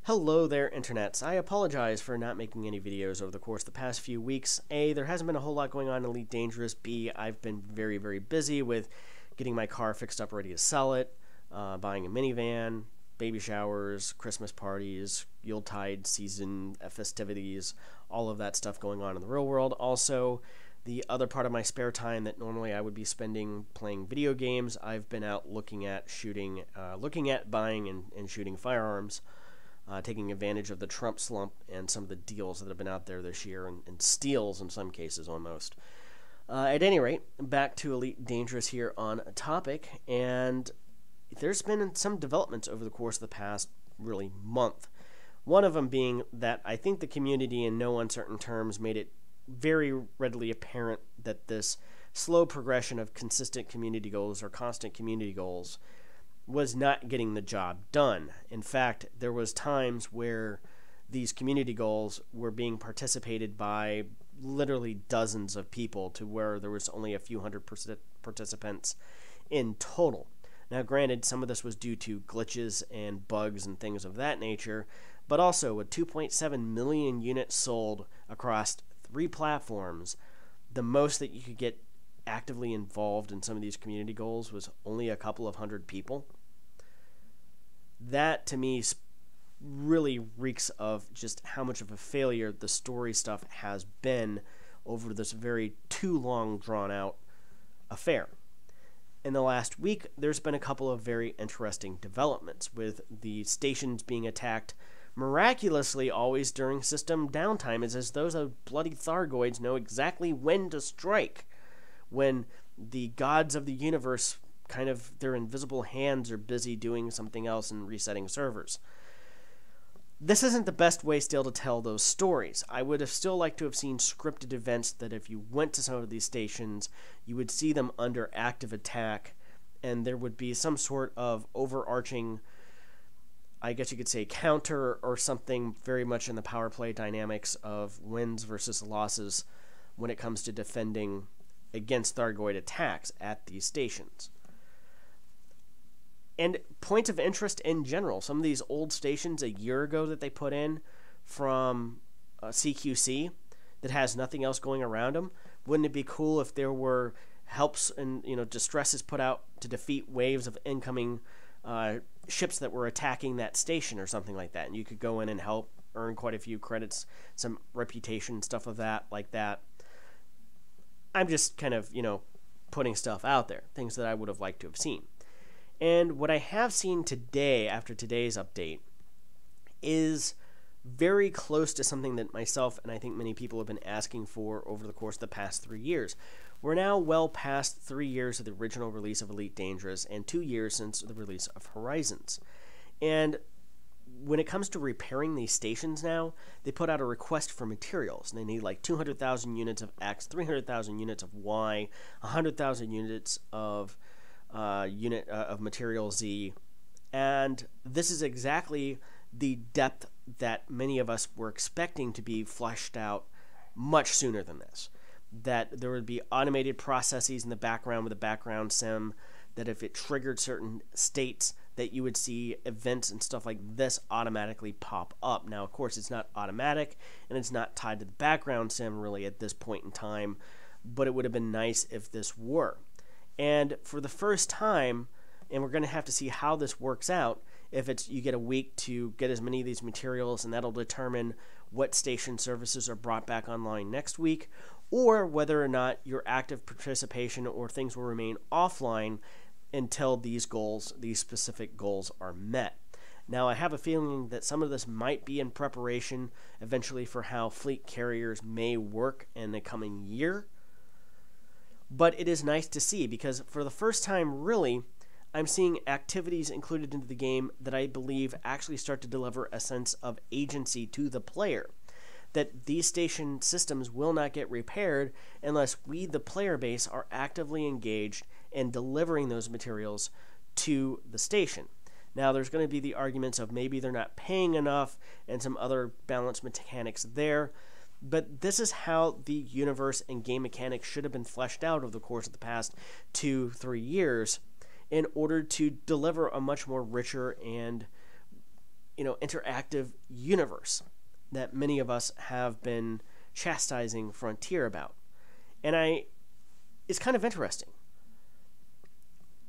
Hello there, internets. I apologize for not making any videos over the course of the past few weeks. A, there hasn't been a whole lot going on in Elite Dangerous. B, I've been very busy with getting my car fixed up ready to sell it, buying a minivan, baby showers, Christmas parties, Yuletide season festivities, all of that stuff going on in the real world. Also, the other part of my spare time that normally I would be spending playing video games, I've been out looking at buying and shooting firearms. Taking advantage of the Trump slump and some of the deals that have been out there this year, and steals in some cases almost. At any rate, back to Elite Dangerous here on a topic, and there's been some developments over the course of the past, really, month. One of them being that I think the community, in no uncertain terms, made it very readily apparent that this slow progression of consistent community goals or constant community goals was not getting the job done. In fact, there was times where these community goals were being participated by literally dozens of people to where there was only a few hundred participants in total. Now, granted, some of this was due to glitches and bugs and things of that nature, but also with 2.7 million units sold across 3 platforms, the most that you could get actively involved in some of these community goals was only a couple of hundred people. That, to me, really reeks of just how much of a failure the story stuff has been over this very too long drawn out affair. In the last week, there's been a couple of very interesting developments, with the stations being attacked miraculously always during system downtime. It's as though those bloody Thargoids know exactly when to strike, when the gods of the universe, kind of their invisible hands, are busy doing something else and resetting servers. This isn't the best way still to tell those stories. I would have still liked to have seen scripted events that if you went to some of these stations, you would see them under active attack, and there would be some sort of overarching, I guess you could say, counter or something very much in the power play dynamics of wins versus losses when it comes to defending against Thargoid attacks at these stations. And points of interest in general. Some of these old stations a year ago that they put in from CQC that has nothing else going around them. Wouldn't it be cool if there were helps and distresses put out to defeat waves of incoming ships that were attacking that station or something like that, and you could go in and help, earn quite a few credits, some reputation, stuff of that like that. I'm just kind of putting stuff out there, things that I would have liked to have seen. And what I have seen today, after today's update, is very close to something that myself and I think many people have been asking for over the course of the past 3 years. We're now well past 3 years of the original release of Elite Dangerous and 2 years since the release of Horizons. And when it comes to repairing these stations now, they put out a request for materials. And they need like 200,000 units of X, 300,000 units of Y, 100,000 units of material Z, and this is exactly the depth that many of us were expecting to be fleshed out much sooner than this. That there would be automated processes in the background with a background sim, that if it triggered certain states, that you would see events and stuff like this automatically pop up. Now, of course, it's not automatic, and it's not tied to the background sim really at this point in time, but it would have been nice if this were. And for the first time, and we're going to have to see how this works out, if it's you get a week to get as many of these materials, and that'll determine what station services are brought back online next week, or whether or not your active participation or things will remain offline until these specific goals are met. Now, I have a feeling that some of this might be in preparation eventually for how fleet carriers may work in the coming year. But it is nice to see, because for the first time, really, I'm seeing activities included into the game that I believe actually start to deliver a sense of agency to the player. That these station systems will not get repaired unless we, the player base, are actively engaged in delivering those materials to the station. Now, there's going to be the arguments of maybe they're not paying enough and some other balance mechanics there. But this is how the universe and game mechanics should have been fleshed out over the course of the past 2-3 years in order to deliver a much more richer and interactive universe that many of us have been chastising Frontier about. And it's kind of interesting.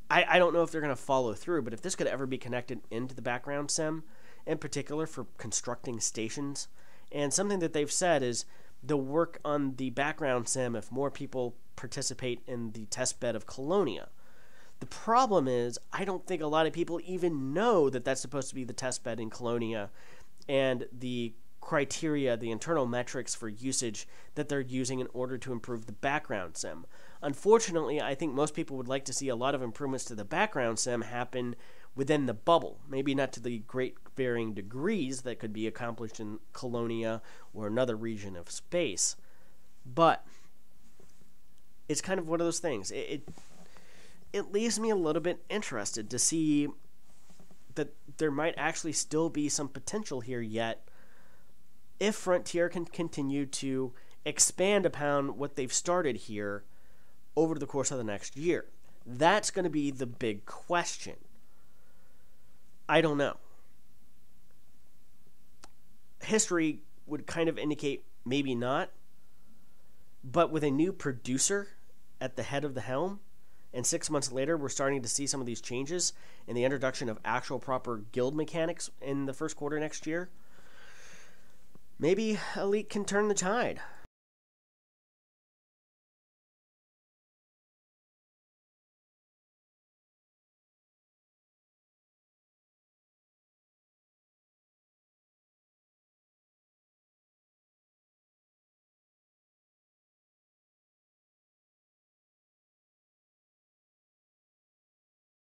I don't know if they're going to follow through, but if this could ever be connected into the background sim, in particular for constructing stations, and something that they've said is the work on the background sim if more people participate in the test bed of Colonia. The problem is, I don't think a lot of people even know that that's supposed to be the test bed in Colonia, and the criteria, the internal metrics for usage that they're using in order to improve the background sim. Unfortunately, I think most people would like to see a lot of improvements to the background sim happen within the bubble. Maybe not to the great varying degrees that could be accomplished in Colonia or another region of space. But it's kind of one of those things. It leaves me a little bit interested to see that there might actually still be some potential here yet if Frontier can continue to expand upon what they've started here over the course of the next year. That's going to be the big question. I don't know. History would kind of indicate maybe not, but with a new producer at the head of the helm, and 6 months later we're starting to see some of these changes in the introduction of actual proper guild mechanics in the first quarter next year, maybe Elite can turn the tide.